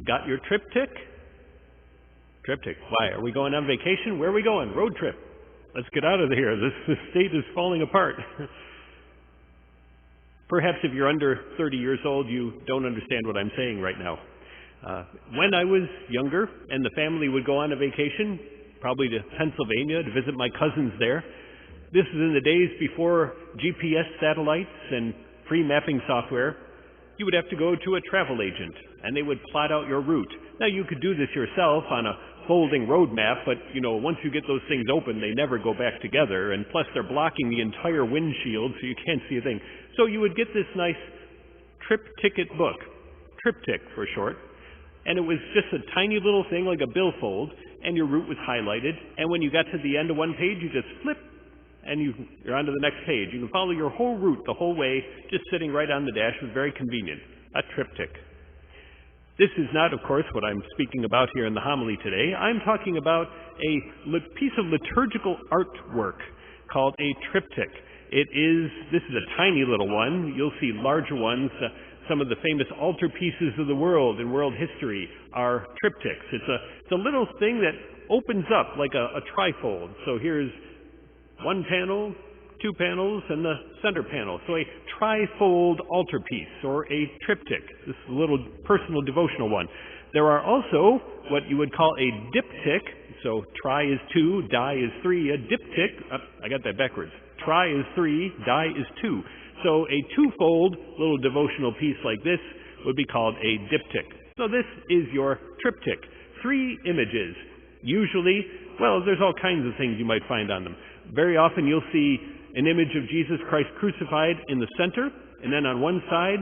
Got your triptych? Triptych. Why? Are we going on vacation? Where are we going? Road trip. Let's get out of here. This state is falling apart. Perhaps if you're under 30 years old, you don't understand what I'm saying right now. When I was younger and the family would go on a vacation, probably to Pennsylvania to visit my cousins there, this is in the days before GPS satellites and free mapping software, you would have to go to a travel agent and they would plot out your route. Now you could do this yourself on a folding road map, but once you get those things open, they never go back together, and plus they're blocking the entire windshield so you can't see a thing. So you would get this nice trip ticket book, triptych for short, and it was just a tiny little thing like a billfold, and your route was highlighted, and when you got to the end of one page, you just flip, and you're on to the next page. You can follow your whole route the whole way, just sitting right on the dash. It was very convenient. A triptych. This is not, of course, what I'm speaking about here in the homily today. I'm talking about a piece of liturgical artwork called a triptych. This is a tiny little one. You'll see larger ones. Some of the famous altarpieces of the world in world history are triptychs. It's a little thing that opens up like a trifold. So here's one panel, two panels, and the center panel. So a trifold altarpiece, or a triptych. This is a little personal devotional one. There are also what you would call a diptych. So tri is 2, di is 3. A diptych, I got that backwards. Tri is 3, di is 2. So a twofold little devotional piece like this would be called a diptych. So this is your triptych. 3 images. Usually, well, there's all kinds of things you might find on them. Very often you'll see an image of Jesus Christ crucified in the center, and then on one side,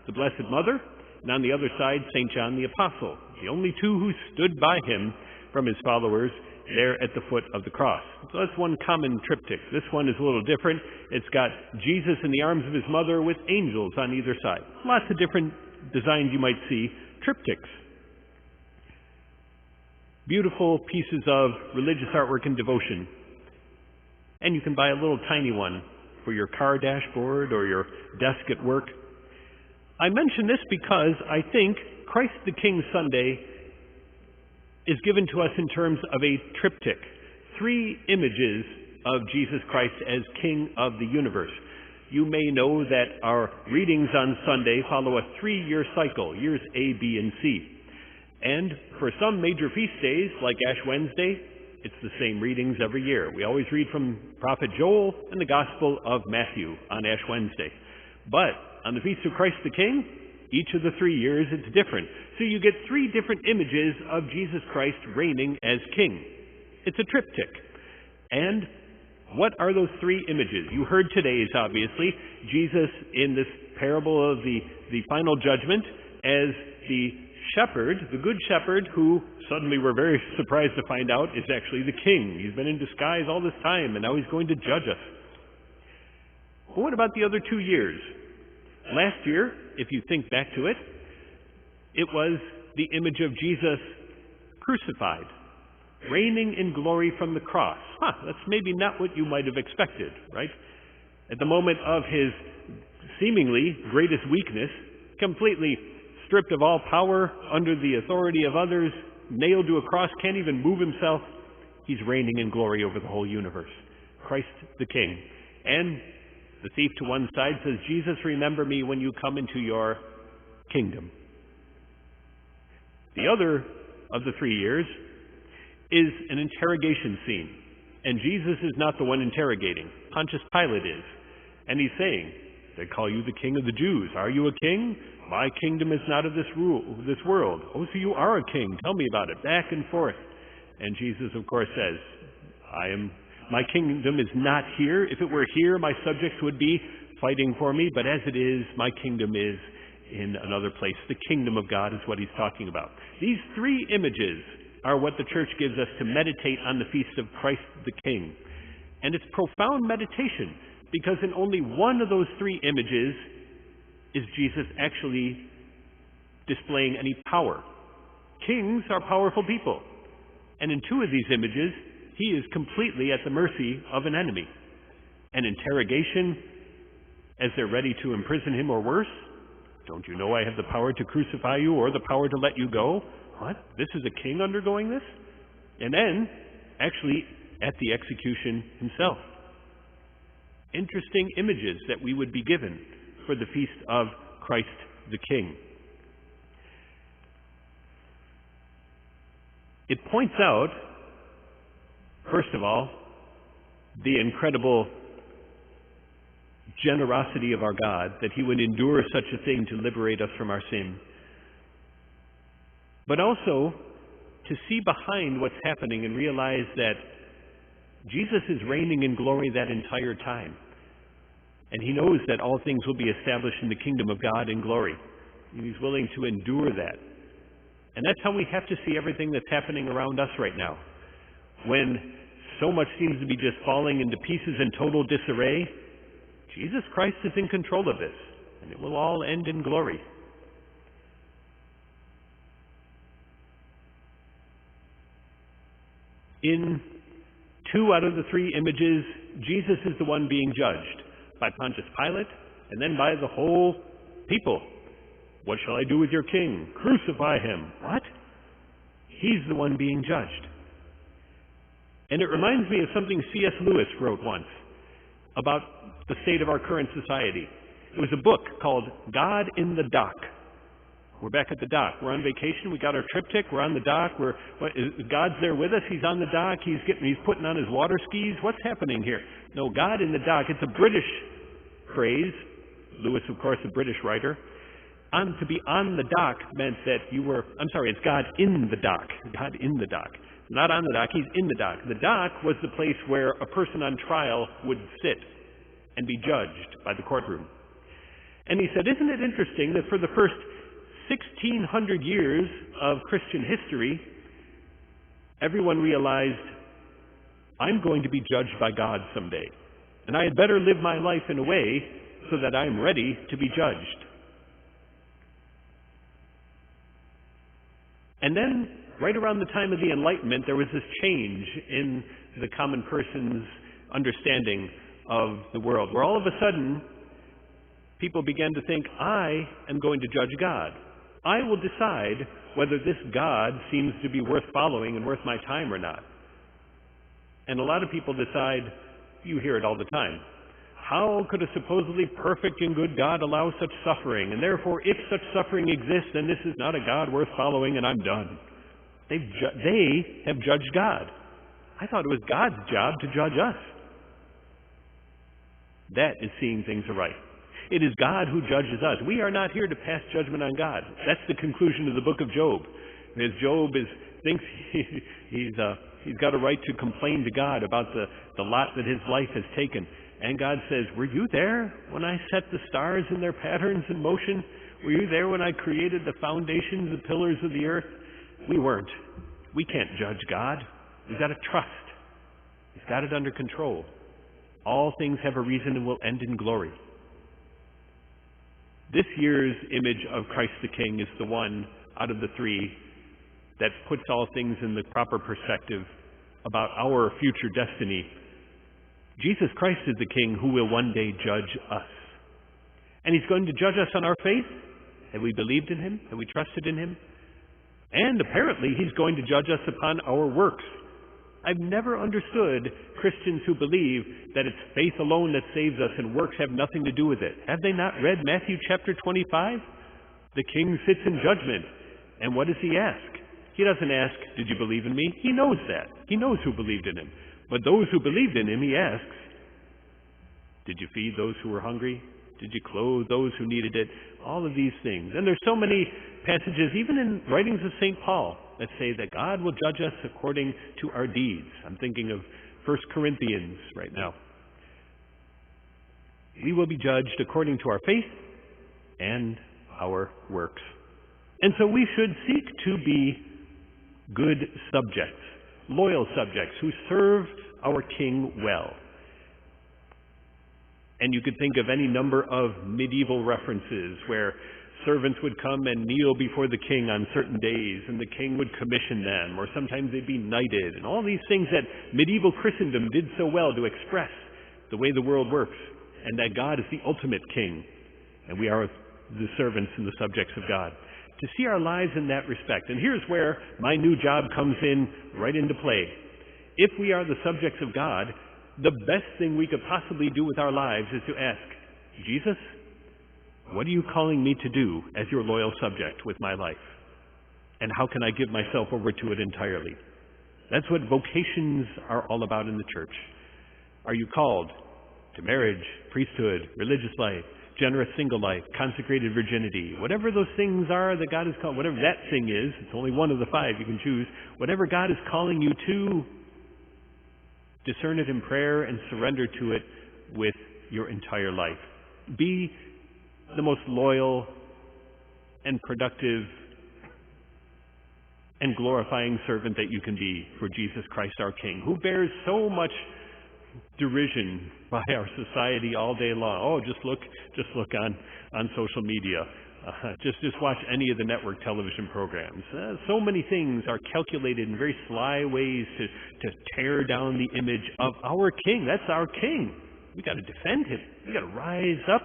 the Blessed Mother, and on the other side, St. John the Apostle, the only two who stood by him from his followers there at the foot of the cross. So that's one common triptych. This one is a little different. It's got Jesus in the arms of his mother with angels on either side. Lots of different designs you might see. Triptychs. Beautiful pieces of religious artwork and devotion. And you can buy a little tiny one for your car dashboard or your desk at work. I mention this because I think Christ the King Sunday is given to us in terms of a triptych. 3 images of Jesus Christ as King of the universe. You may know that our readings on Sunday follow a 3-year cycle, years A, B, and C. And for some major feast days, like Ash Wednesday, it's the same readings every year. We always read from Prophet Joel and the Gospel of Matthew on Ash Wednesday. But on the Feast of Christ the King, each of the 3 years it's different. So you get 3 different images of Jesus Christ reigning as King. It's a triptych. And what are those 3 images? You heard today's, obviously, Jesus in this parable of the final judgment as the shepherd, the good shepherd, who suddenly we're very surprised to find out is actually the king. He's been in disguise all this time, and now he's going to judge us. But what about the other 2 years? Last year, if you think back to it, it was the image of Jesus crucified, reigning in glory from the cross. That's maybe not what you might have expected, right? At the moment of his seemingly greatest weakness, completely stripped of all power, under the authority of others, nailed to a cross, can't even move himself, he's reigning in glory over the whole universe. Christ the King. And the thief to one side says, Jesus, remember me when you come into your kingdom. The other of the 3 years is an interrogation scene. And Jesus is not the one interrogating. Pontius Pilate is. And he's saying, they call you the king of the Jews. Are you a king? My kingdom is not of this world. Oh, so you are a king. Tell me about it. Back and forth. And Jesus, of course, says, my kingdom is not here. If it were here, my subjects would be fighting for me. But as it is, my kingdom is in another place. The kingdom of God is what he's talking about. These 3 images are what the church gives us to meditate on the feast of Christ the King. And it's profound meditation, because in only one of those 3 images is Jesus actually displaying any power. Kings are powerful people. And in 2 of these images, he is completely at the mercy of an enemy. An interrogation as they're ready to imprison him, or worse, Don't you know I have the power to crucify you or the power to let you go? What? This is a king undergoing this? And then, actually, at the execution himself. Interesting images that we would be given for the feast of Christ the King. It points out, first of all, the incredible generosity of our God, that he would endure such a thing to liberate us from our sin. But also to see behind what's happening and realize that Jesus is reigning in glory that entire time. And he knows that all things will be established in the kingdom of God in glory. And he's willing to endure that. And that's how we have to see everything that's happening around us right now. When so much seems to be just falling into pieces in total disarray, Jesus Christ is in control of this, and it will all end in glory. In 2 out of the 3 images, Jesus is the one being judged by Pontius Pilate and then by the whole people. What shall I do with your king? Crucify him. What? He's the one being judged. And it reminds me of something C.S. Lewis wrote once about the state of our current society. It was a book called God in the Dock. We're back at the dock. We're on vacation. We got our triptych. We're on the dock. God's there with us. He's on the dock. He's putting on his water skis. What's happening here? No, God in the dock. It's a British phrase. Lewis, of course, a British writer. To be on the dock meant that it's God in the dock. God in the dock. Not on the dock. He's in the dock. The dock was the place where a person on trial would sit and be judged by the courtroom. And he said, isn't it interesting that for the first 1,600 years of Christian history, everyone realized, I'm going to be judged by God someday. And I had better live my life in a way so that I'm ready to be judged. And then, right around the time of the Enlightenment, there was this change in the common person's understanding of the world, where all of a sudden, people began to think, I am going to judge God. I will decide whether this God seems to be worth following and worth my time or not. And a lot of people decide, you hear it all the time, how could a supposedly perfect and good God allow such suffering? And therefore, if such suffering exists, then this is not a God worth following and I'm done. They have judged God. I thought it was God's job to judge us. That is seeing things aright. It is God who judges us. We are not here to pass judgment on God. That's the conclusion of the book of Job. As Job thinks he's got a right to complain to God about the lot that his life has taken. And God says, were you there when I set the stars in their patterns in motion? Were you there when I created the foundations, the pillars of the earth? We weren't. We can't judge God. We've got to trust. He's got it under control. All things have a reason and will end in glory. This year's image of Christ the King is the one out of the 3 that puts all things in the proper perspective about our future destiny. Jesus Christ is the King who will one day judge us. And he's going to judge us on our faith. Have we believed in him? Have we trusted in him? And apparently he's going to judge us upon our works. I've never understood Christians who believe that it's faith alone that saves us and works have nothing to do with it. Have they not read Matthew chapter 25? The King sits in judgment. And what does he ask? He doesn't ask, did you believe in me? He knows that. He knows who believed in him. But those who believed in him, he asks, did you feed those who were hungry? Did you clothe those who needed it? All of these things. And there's so many passages, even in writings of St. Paul, that say that God will judge us according to our deeds. I'm thinking of 1 Corinthians right now. We will be judged according to our faith and our works. And so we should seek to be good subjects, loyal subjects who serve our King well. And you could think of any number of medieval references where servants would come and kneel before the king on certain days, and the king would commission them, or sometimes they'd be knighted, and all these things that medieval Christendom did so well to express the way the world works, and that God is the ultimate king, and we are the servants and the subjects of God. To see our lives in that respect. And here's where my new job comes in right into play. If we are the subjects of God, the best thing we could possibly do with our lives is to ask, Jesus, what are you calling me to do as your loyal subject with my life? And how can I give myself over to it entirely? That's what vocations are all about in the church. Are you called to marriage, priesthood, religious life, generous single life, consecrated virginity, whatever those things are that God has called, whatever that thing is, it's only one of the 5 you can choose, whatever God is calling you to, discern it in prayer and surrender to it with your entire life. Be the most loyal and productive and glorifying servant that you can be for Jesus Christ our King, who bears so much derision by our society all day long. Oh, just look on social media. Just watch any of the network television programs. So many things are calculated in very sly ways to tear down the image of our King. That's our King. We got to defend him. We got to rise up,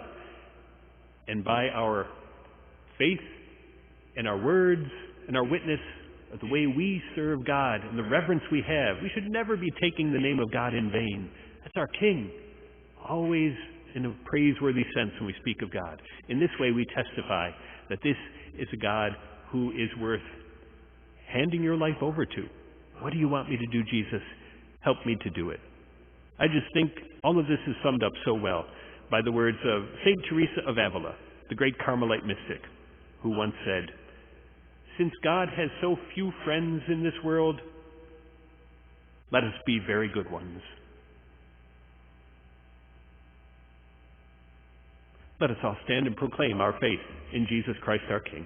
and by our faith and our words and our witness, the way we serve God and the reverence we have, we should never be taking the name of God in vain. That's our King. Always in a praiseworthy sense when we speak of God. In this way we testify that this is a God who is worth handing your life over to. What do you want me to do, Jesus? Help me to do it. I just think all of this is summed up so well by the words of St. Teresa of Avila, the great Carmelite mystic, who once said, "Since God has so few friends in this world, let us be very good ones." Let us all stand and proclaim our faith in Jesus Christ our King.